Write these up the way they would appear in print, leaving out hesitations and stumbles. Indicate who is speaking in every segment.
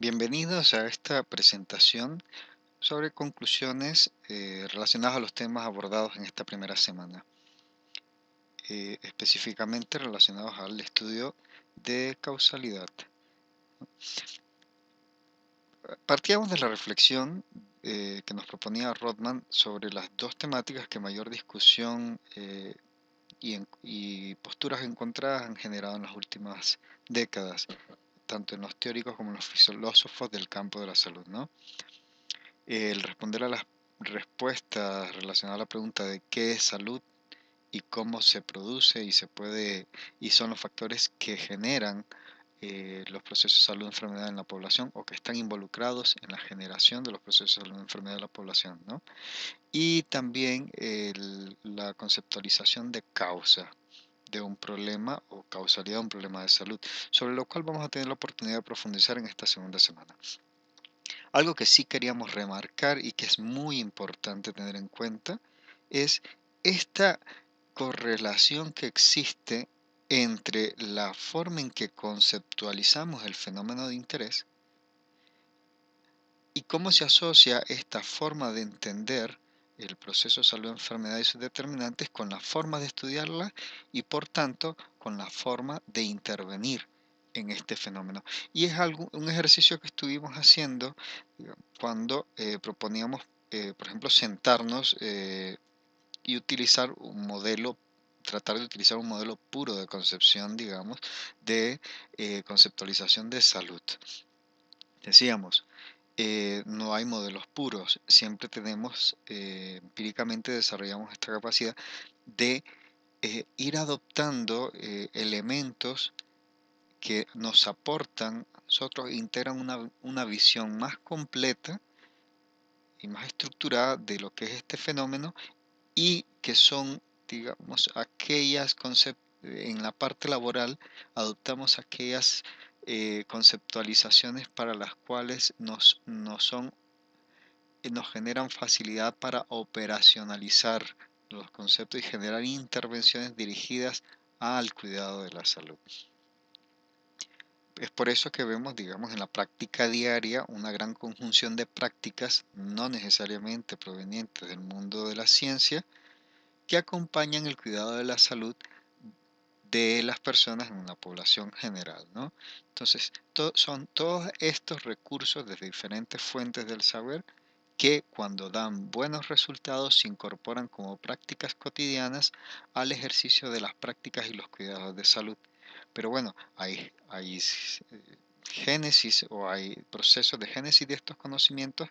Speaker 1: Bienvenidos a esta presentación sobre conclusiones relacionadas a los temas abordados en esta primera semana, específicamente relacionados al estudio de causalidad. Partíamos de la reflexión que nos proponía Rodman sobre las dos temáticas que mayor discusión y posturas encontradas han generado en las últimas décadas, tanto en los teóricos como en los filósofos del campo de la salud, ¿no? El responder a las respuestas relacionadas a la pregunta de qué es salud y cómo se produce y se puede y son los factores que generan los procesos de salud y enfermedad en la población o que están involucrados en la generación de los procesos de salud y enfermedad de la población, ¿no? Y también la conceptualización de causa de un problema o causalidad de un problema de salud, sobre lo cual vamos a tener la oportunidad de profundizar en esta segunda semana. Algo que sí queríamos remarcar y que es muy importante tener en cuenta es esta correlación que existe entre la forma en que conceptualizamos el fenómeno de interés y cómo se asocia esta forma de entender el proceso de salud-enfermedad y sus determinantes con la forma de estudiarla y por tanto con la forma de intervenir en este fenómeno. Y es un ejercicio que estuvimos haciendo cuando proponíamos, por ejemplo, sentarnos y utilizar un modelo, tratar de utilizar un modelo puro de concepción, digamos, de conceptualización de salud. Decíamos, no hay modelos puros, siempre tenemos, empíricamente desarrollamos esta capacidad de ir adoptando elementos que nos aportan, nosotros integran una visión más completa y más estructurada de lo que es este fenómeno y que son, digamos, en la parte laboral adoptamos aquellas conceptualizaciones para las cuales nos generan facilidad para operacionalizar los conceptos y generar intervenciones dirigidas al cuidado de la salud. Es por eso que vemos, digamos, en la práctica diaria una gran conjunción de prácticas, no necesariamente provenientes del mundo de la ciencia, que acompañan el cuidado de la salud de las personas en una población general, ¿no? Entonces, son todos estos recursos de diferentes fuentes del saber que cuando dan buenos resultados se incorporan como prácticas cotidianas al ejercicio de las prácticas y los cuidados de salud. Pero bueno, hay génesis o hay procesos de génesis de estos conocimientos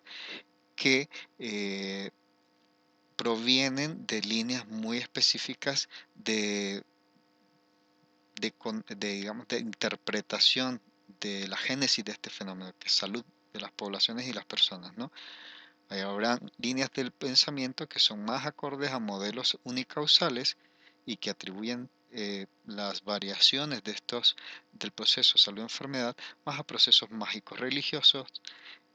Speaker 1: que provienen de líneas muy específicas digamos, de interpretación de la génesis de este fenómeno, que es salud de las poblaciones y las personas, ¿no? Habrá líneas del pensamiento que son más acordes a modelos unicausales y que atribuyen las variaciones del proceso salud-enfermedad más a procesos mágicos religiosos.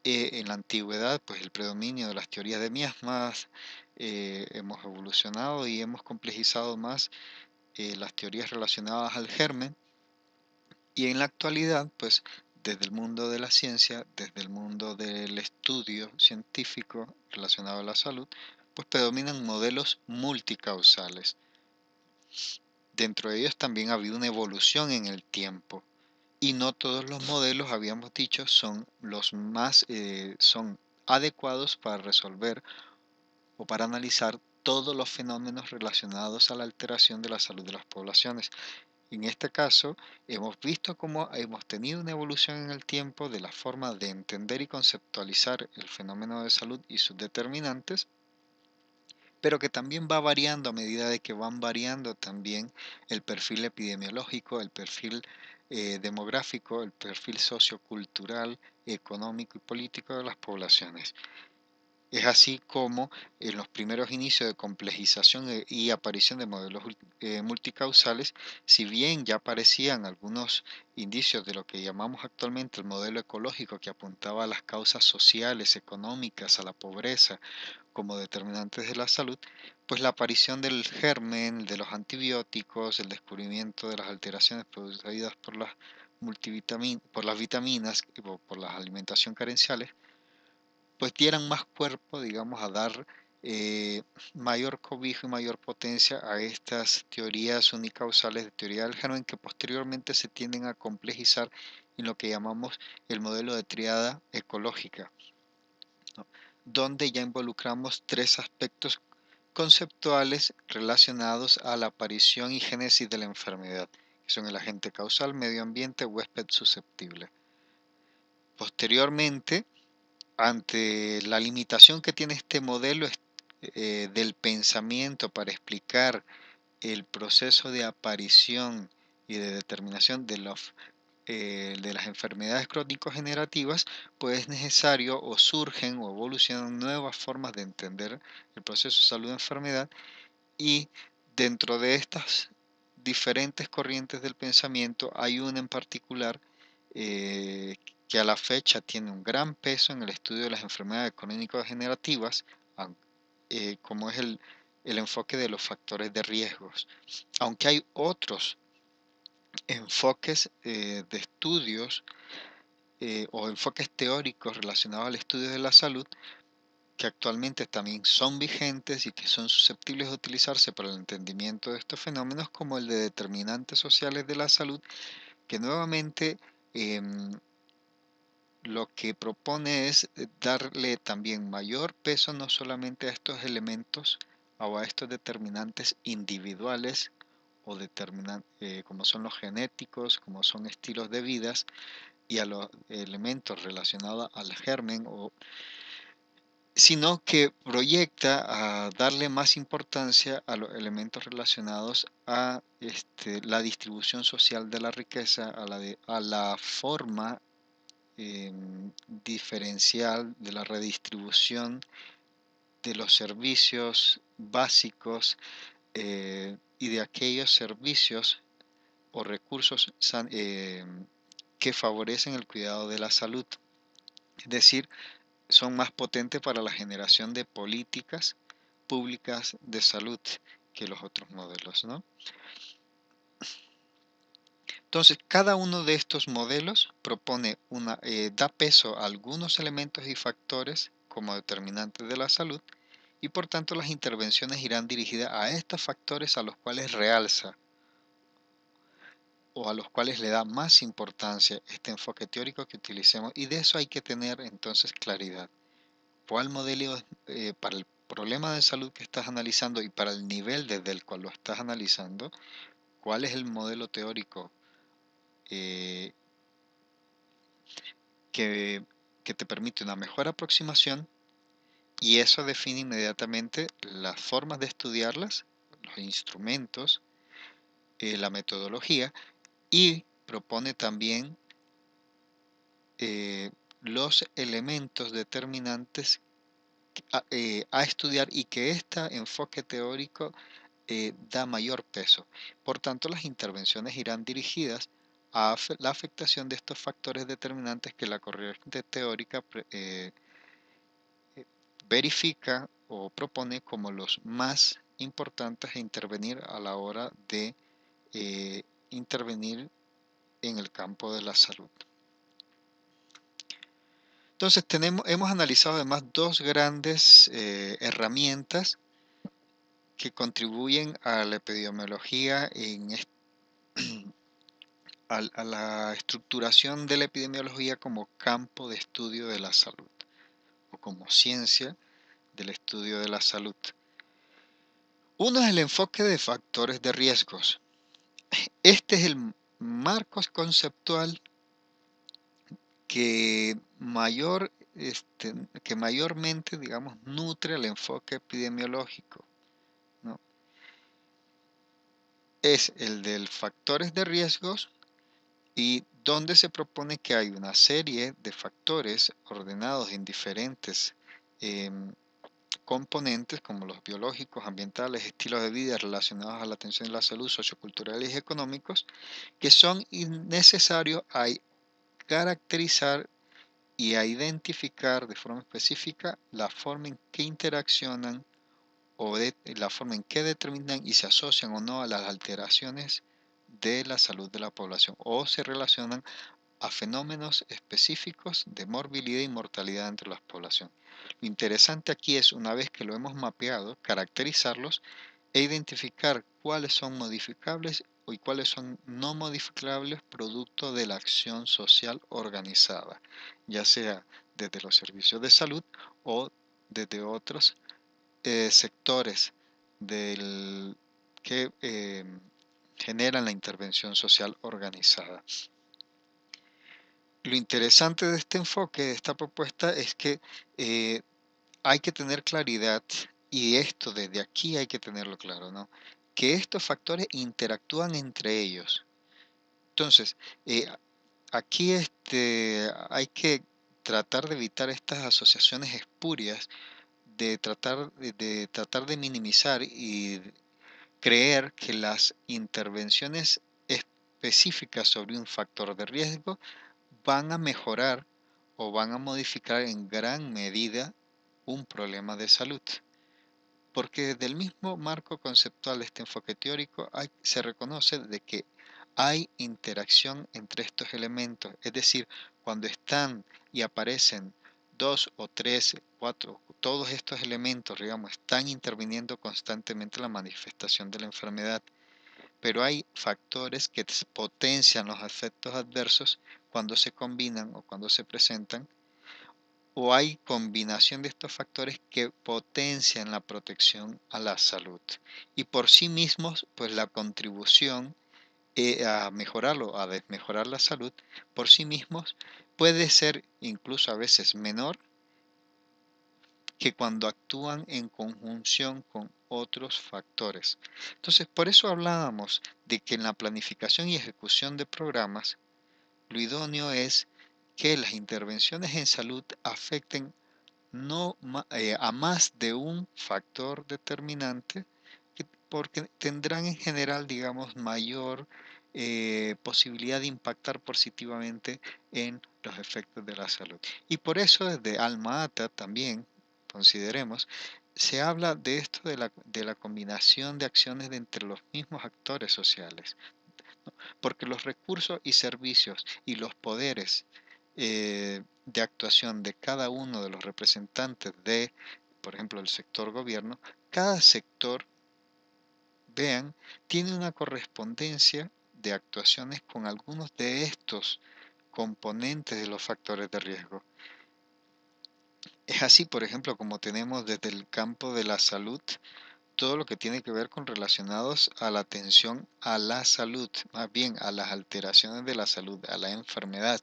Speaker 1: En la antigüedad, pues el predominio de las teorías de miasmas, hemos evolucionado y hemos complejizado más las teorías relacionadas al germen, y en la actualidad, pues desde el mundo de la ciencia, desde el mundo del estudio científico relacionado a la salud, pues predominan modelos multicausales. Dentro de ellos también ha habido una evolución en el tiempo y no todos los modelos, habíamos dicho, son los son adecuados para resolver o para analizar todos los fenómenos relacionados a la alteración de la salud de las poblaciones. En este caso, hemos visto cómo hemos tenido una evolución en el tiempo de la forma de entender y conceptualizar el fenómeno de salud y sus determinantes, pero que también va variando a medida de que van variando también el perfil epidemiológico, el perfil demográfico, el perfil sociocultural, económico y político de las poblaciones. Es así como en los primeros inicios de complejización y aparición de modelos multicausales, si bien ya aparecían algunos indicios de lo que llamamos actualmente el modelo ecológico que apuntaba a las causas sociales, económicas, a la pobreza como determinantes de la salud, pues la aparición del germen, de los antibióticos, el descubrimiento de las alteraciones producidas por las por las vitaminas o por la alimentación carenciales, pues dieran más cuerpo, digamos, a dar mayor cobijo y mayor potencia a estas teorías unicausales de teoría del germen que posteriormente se tienden a complejizar en lo que llamamos el modelo de triada ecológica, ¿no? Donde ya involucramos tres aspectos conceptuales relacionados a la aparición y génesis de la enfermedad, que son el agente causal, medio ambiente, huésped susceptible. Posteriormente, ante la limitación que tiene este modelo del pensamiento para explicar el proceso de aparición y de determinación de las enfermedades crónico-generativas, pues es necesario o surgen o evolucionan nuevas formas de entender el proceso de salud-enfermedad, y dentro de estas diferentes corrientes del pensamiento hay una en particular eh, que a la fecha tiene un gran peso en el estudio de las enfermedades crónico-degenerativas, como es el enfoque de los factores de riesgos. Aunque hay otros enfoques de estudios o enfoques teóricos relacionados al estudio de la salud, que actualmente también son vigentes y que son susceptibles de utilizarse para el entendimiento de estos fenómenos, como el de determinantes sociales de la salud, que nuevamente lo que propone es darle también mayor peso no solamente a estos elementos o a estos determinantes individuales o como son los genéticos, como son estilos de vidas, y a los elementos relacionados al germen, sino que proyecta a darle más importancia a los elementos relacionados a la distribución social de la riqueza, a la forma diferencial de la redistribución de los servicios básicos y de aquellos servicios o recursos que favorecen el cuidado de la salud. Es decir, son más potentes para la generación de políticas públicas de salud que los otros modelos, ¿no? Entonces, cada uno de estos modelos da peso a algunos elementos y factores como determinantes de la salud, y por tanto las intervenciones irán dirigidas a estos factores a los cuales realza o a los cuales le da más importancia este enfoque teórico que utilicemos, y de eso hay que tener entonces claridad. ¿Cuál modelo para el problema de salud que estás analizando y para el nivel desde el cual lo estás analizando? ¿Cuál es el modelo teórico eh, que, que te permite una mejor aproximación? Y eso define inmediatamente las formas de estudiarlas, los instrumentos, la metodología, y propone también los elementos determinantes a estudiar, y que este enfoque teórico da mayor peso. Por tanto, las intervenciones irán dirigidas a la afectación de estos factores determinantes que la corriente teórica verifica o propone como los más importantes a intervenir a la hora de eh, intervenir en el campo de la salud. Entonces hemos analizado además dos grandes herramientas que contribuyen a la epidemiología a la estructuración de la epidemiología como campo de estudio de la salud o como ciencia del estudio de la salud. Uno es el enfoque de factores de riesgos. Este es el marco conceptual que que mayormente, digamos, nutre el enfoque epidemiológico, ¿no? Es el de factores de riesgos, y donde se propone que hay una serie de factores ordenados en diferentes em, componentes, como los biológicos, ambientales, estilos de vida relacionados a la atención de la salud, socioculturales y económicos, que son necesarios a caracterizar y a identificar de forma específica la forma en que interaccionan la forma en que determinan y se asocian o no a las alteraciones de la salud de la población o se relacionan a fenómenos específicos de morbilidad y mortalidad entre la población. Lo interesante aquí es, una vez que lo hemos mapeado, caracterizarlos e identificar cuáles son modificables y cuáles son no modificables producto de la acción social organizada, ya sea desde los servicios de salud o desde otros sectores del, que generan la intervención social organizada. Lo interesante de este enfoque, de esta propuesta, es que eh, hay que tener claridad, y esto desde aquí hay que tenerlo claro, ¿no? Que estos factores interactúan entre ellos. Entonces, eh, aquí hay que tratar de evitar estas asociaciones espurias, de tratar de minimizar y creer que las intervenciones específicas sobre un factor de riesgo van a mejorar o van a modificar en gran medida un problema de salud. Porque desde el mismo marco conceptual de este enfoque teórico se reconoce de que hay interacción entre estos elementos, es decir, cuando están y aparecen dos o tres, cuatro, todos estos elementos, digamos, están interviniendo constantemente en la manifestación de la enfermedad, pero hay factores que potencian los efectos adversos cuando se combinan o cuando se presentan, o hay combinación de estos factores que potencian la protección a la salud. Y por sí mismos, pues la contribución a mejorarlo, a desmejorar la salud, por sí mismos puede ser incluso a veces menor que cuando actúan en conjunción con otros factores. Entonces, por eso hablábamos de que en la planificación y ejecución de programas, lo idóneo es que las intervenciones en salud afecten no a más de un factor determinante, porque tendrán en general, digamos, mayor posibilidad de impactar positivamente en los efectos de la salud. Y por eso desde Alma Ata también, consideremos, se habla de esto de la combinación de acciones de entre los mismos actores sociales, porque los recursos y servicios y los poderes de actuación de cada uno de los representantes de, por ejemplo, el sector gobierno, cada sector, vean, tiene una correspondencia de actuaciones con algunos de estos componentes de los factores de riesgo. Es así, por ejemplo, como tenemos desde el campo de la salud, todo lo que tiene que ver con relacionados a la atención a la salud, más bien a las alteraciones de la salud, a la enfermedad.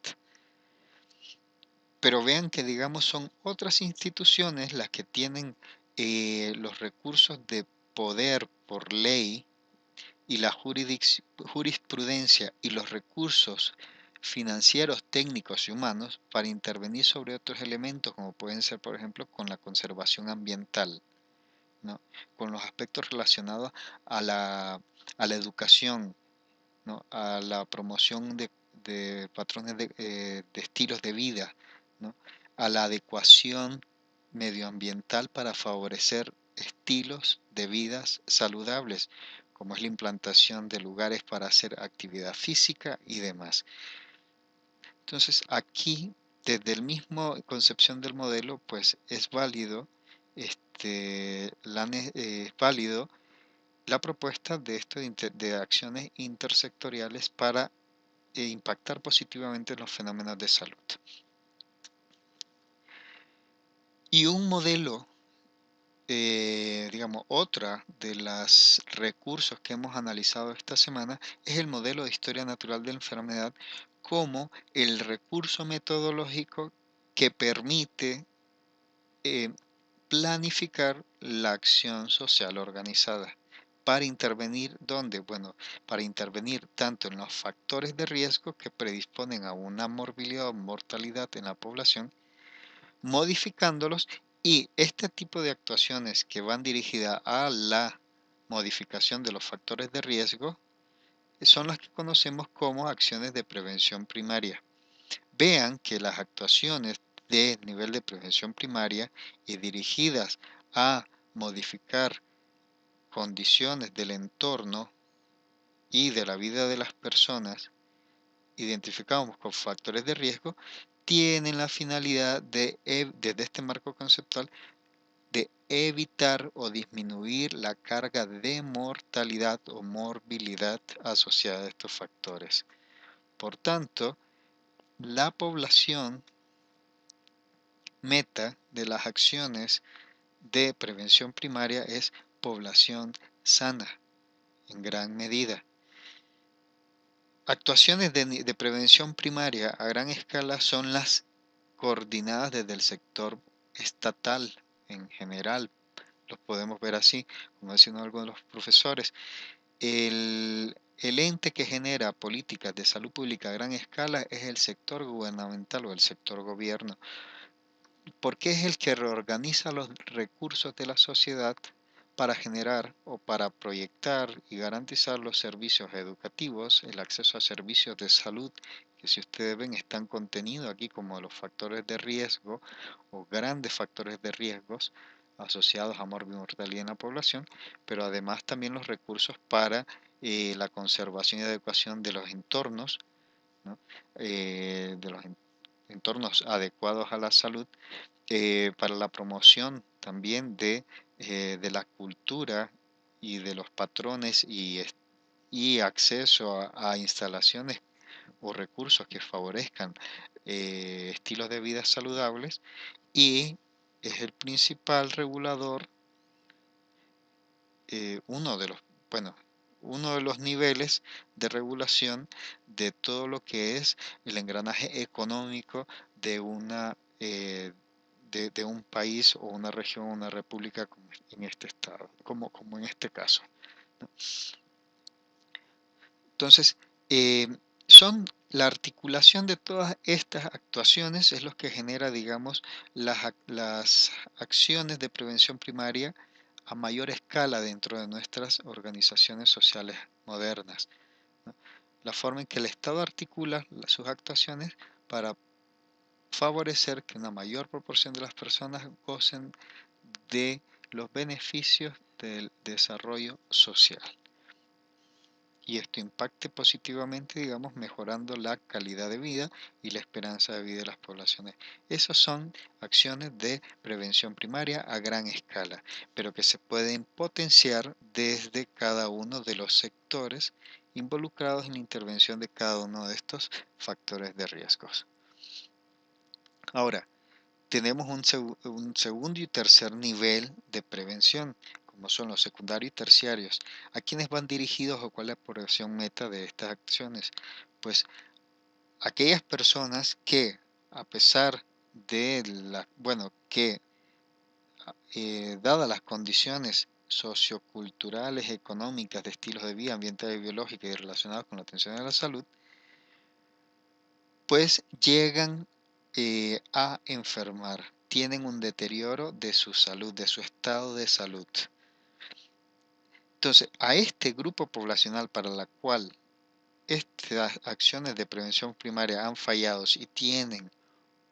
Speaker 1: Pero vean que, digamos, son otras instituciones las que tienen los recursos de poder por ley y la jurisprudencia y los recursos financieros, técnicos y humanos para intervenir sobre otros elementos, como pueden ser, por ejemplo, con la conservación ambiental, ¿no? Con los aspectos relacionados a a la educación, ¿no? A la promoción de patrones de estilos de vida, ¿no? A la adecuación medioambiental para favorecer estilos de vidas saludables, como es la implantación de lugares para hacer actividad física y demás. Entonces, aquí, desde el mismo concepción del modelo, pues es válido, es válido la propuesta de esto de acciones intersectoriales para impactar positivamente en los fenómenos de salud. Y un modelo, digamos, otra de los recursos que hemos analizado esta semana es el modelo de historia natural de la enfermedad como el recurso metodológico que permite eh, planificar la acción social organizada. Para intervenir, ¿dónde? Bueno, para intervenir tanto en los factores de riesgo que predisponen a una morbilidad o mortalidad en la población, modificándolos, y este tipo de actuaciones que van dirigidas a la modificación de los factores de riesgo son las que conocemos como acciones de prevención primaria. Vean que las actuaciones de nivel de prevención primaria y dirigidas a modificar condiciones del entorno y de la vida de las personas identificados con factores de riesgo, tienen la finalidad de, desde este marco conceptual, de evitar o disminuir la carga de mortalidad o morbilidad asociada a estos factores. Por tanto, la población meta de las acciones de prevención primaria es población sana, en gran medida. Actuaciones de prevención primaria a gran escala son las coordinadas desde el sector estatal en general. Los podemos ver así, como decían algunos de los profesores. El ente que genera políticas de salud pública a gran escala es el sector gubernamental o el sector gobierno, porque es el que reorganiza los recursos de la sociedad para generar o para proyectar y garantizar los servicios educativos, el acceso a servicios de salud, que si ustedes ven están contenidos aquí como los factores de riesgo o grandes factores de riesgos asociados a mortalidad en la población, pero además también los recursos para la conservación y adecuación de los entornos, ¿no? De los entornos adecuados a la salud, para la promoción también de la cultura y de los patrones y acceso a instalaciones o recursos que favorezcan estilos de vida saludables, y es el principal regulador, uno de los, bueno, uno de los niveles de regulación de todo lo que es el engranaje económico de una de un país o una región o una república como en este estado, como en este caso, ¿no? Entonces, eh, son la articulación de todas estas actuaciones es lo que genera, digamos, las acciones de prevención primaria a mayor escala dentro de nuestras organizaciones sociales modernas, ¿no? La forma en que el Estado articula sus actuaciones para favorecer que una mayor proporción de las personas gocen de los beneficios del desarrollo social. Y esto impacte positivamente, digamos, mejorando la calidad de vida y la esperanza de vida de las poblaciones. Esas son acciones de prevención primaria a gran escala, pero que se pueden potenciar desde cada uno de los sectores involucrados en la intervención de cada uno de estos factores de riesgos. Ahora, tenemos un segundo y tercer nivel de prevención, como son los secundarios y terciarios. ¿A quiénes van dirigidos o cuál es la población meta de estas acciones? Pues aquellas personas que, a pesar de dadas las condiciones socioculturales, económicas, de estilos de vida, ambientales y biológicas y relacionadas con la atención a la salud, pues llegan a enfermar, tienen un deterioro de su salud, de su estado de salud. Entonces, a este grupo poblacional para la cual estas acciones de prevención primaria han fallado y tienen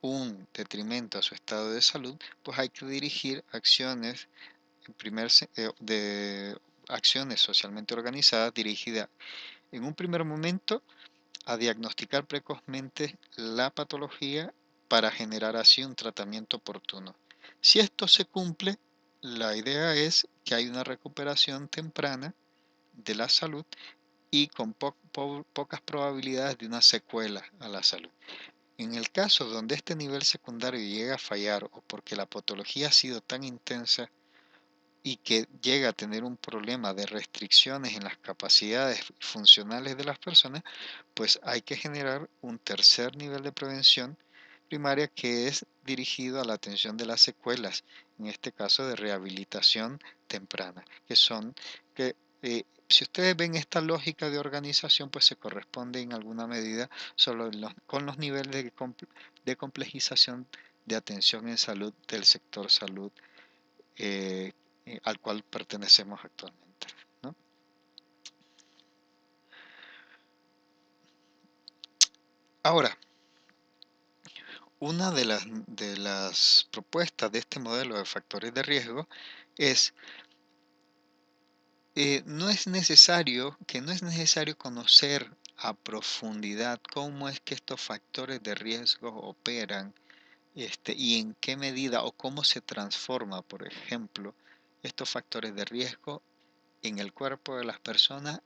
Speaker 1: un detrimento a su estado de salud, pues hay que dirigir acciones de acciones socialmente organizadas dirigidas en un primer momento a diagnosticar precozmente la patología para generar así un tratamiento oportuno. Si esto se cumple, la idea es que hay una recuperación temprana de la salud y con pocas probabilidades de una secuela a la salud. En el caso donde este nivel secundario llega a fallar o porque la patología ha sido tan intensa y que llega a tener un problema de restricciones en las capacidades funcionales de las personas, pues hay que generar un tercer nivel de prevención primaria que es dirigido a la atención de las secuelas, en este caso de rehabilitación temprana, que son que si ustedes ven esta lógica de organización, pues se corresponde en alguna medida solo con los niveles de complejización de atención en salud del sector salud, eh, al cual pertenecemos actualmente, ¿no? Ahora, una de las propuestas de este modelo de factores de riesgo es no es necesario conocer a profundidad cómo es que estos factores de riesgo operan, y en qué medida o cómo se transforma, por ejemplo, estos factores de riesgo en el cuerpo de las personas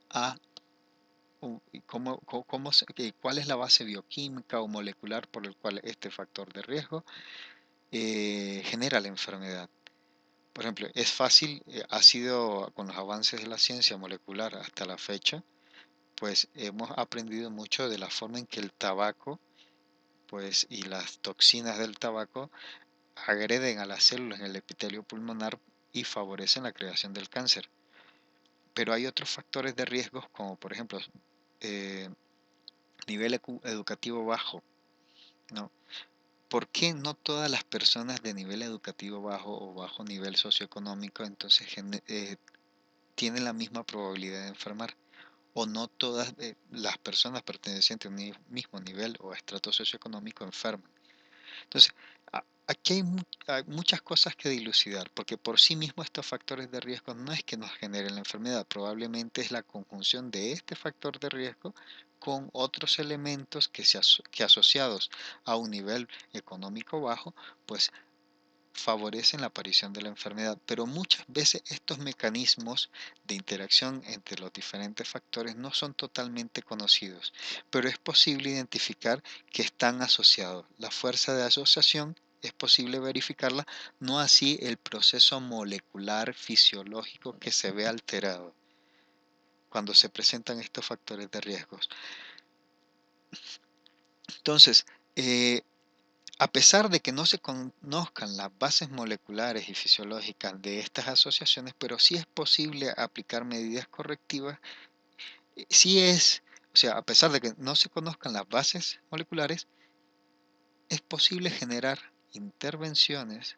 Speaker 1: y cuál es la base bioquímica o molecular por el cual este factor de riesgo genera la enfermedad. Por ejemplo, es fácil, ha sido con los avances de la ciencia molecular hasta la fecha, pues hemos aprendido mucho de la forma en que el tabaco, pues, y las toxinas del tabaco agreden a las células en el epitelio pulmonar y favorecen la creación del cáncer. Pero hay otros factores de riesgo, como por ejemplo, eh, nivel educativo bajo, ¿no? ¿Por qué no todas las personas de nivel educativo bajo o bajo nivel socioeconómico entonces tienen la misma probabilidad de enfermar? O no todas las personas pertenecientes a un mismo nivel o estrato socioeconómico enferman. Entonces, aquí hay muchas cosas que dilucidar, porque por sí mismos estos factores de riesgo no es que nos generen la enfermedad, probablemente es la conjunción de este factor de riesgo con otros elementos que asociados a un nivel económico bajo, pues favorecen la aparición de la enfermedad, pero muchas veces estos mecanismos de interacción entre los diferentes factores no son totalmente conocidos, pero es posible identificar que están asociados. La fuerza de asociación es posible verificarla, no así el proceso molecular fisiológico que se ve alterado cuando se presentan estos factores de riesgos. Entonces, a pesar de que no se conozcan las bases moleculares y fisiológicas de estas asociaciones, pero sí es posible aplicar medidas correctivas, o sea, a pesar de que no se conozcan las bases moleculares, es posible generar intervenciones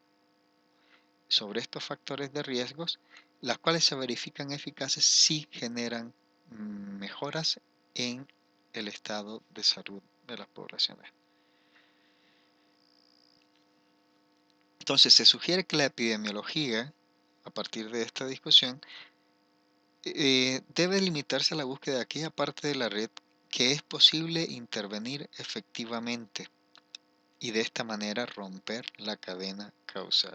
Speaker 1: sobre estos factores de riesgos, las cuales se verifican eficaces si generan mejoras en el estado de salud de las poblaciones. Entonces, se sugiere que la epidemiología, a partir de esta discusión, debe limitarse a la búsqueda de aquella parte de la red que es posible intervenir efectivamente y de esta manera romper la cadena causal.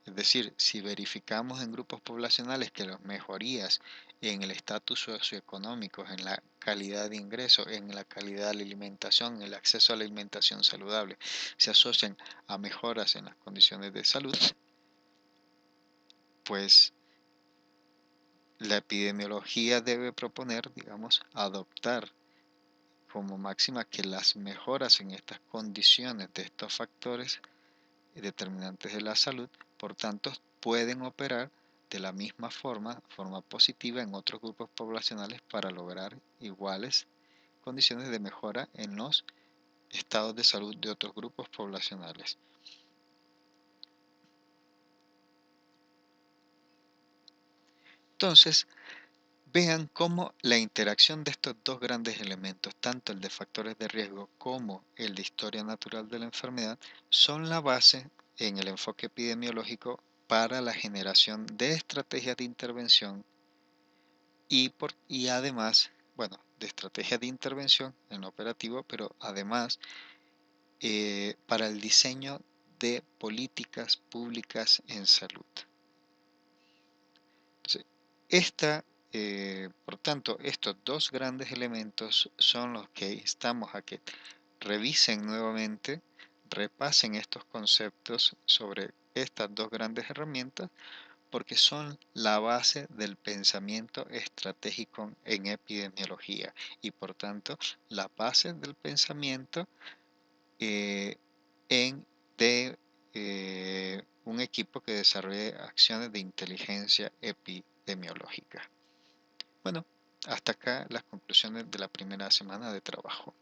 Speaker 1: Es decir, si verificamos en grupos poblacionales que las mejorías en el estatus socioeconómico, en la calidad de ingreso, en la calidad de la alimentación, en el acceso a la alimentación saludable, se asocian a mejoras en las condiciones de salud, pues la epidemiología debe proponer, digamos, adoptar como máxima que las mejoras en estas condiciones de estos factores determinantes de la salud, por tanto, pueden operar de la misma forma positiva en otros grupos poblacionales para lograr iguales condiciones de mejora en los estados de salud de otros grupos poblacionales. Entonces, vean cómo la interacción de estos dos grandes elementos, tanto el de factores de riesgo como el de historia natural de la enfermedad, son la base en el enfoque epidemiológico para la generación de estrategias de intervención y además, bueno, de estrategias de intervención en lo operativo, pero además para el diseño de políticas públicas en salud. Entonces, por tanto, estos dos grandes elementos son los que instamos a que revisen nuevamente, repasen estos conceptos sobre estas dos grandes herramientas, porque son la base del pensamiento estratégico en epidemiología y por tanto la base del pensamiento eh, en de un equipo que desarrolle acciones de inteligencia epidemiológica. Bueno, hasta acá las conclusiones de la primera semana de trabajo.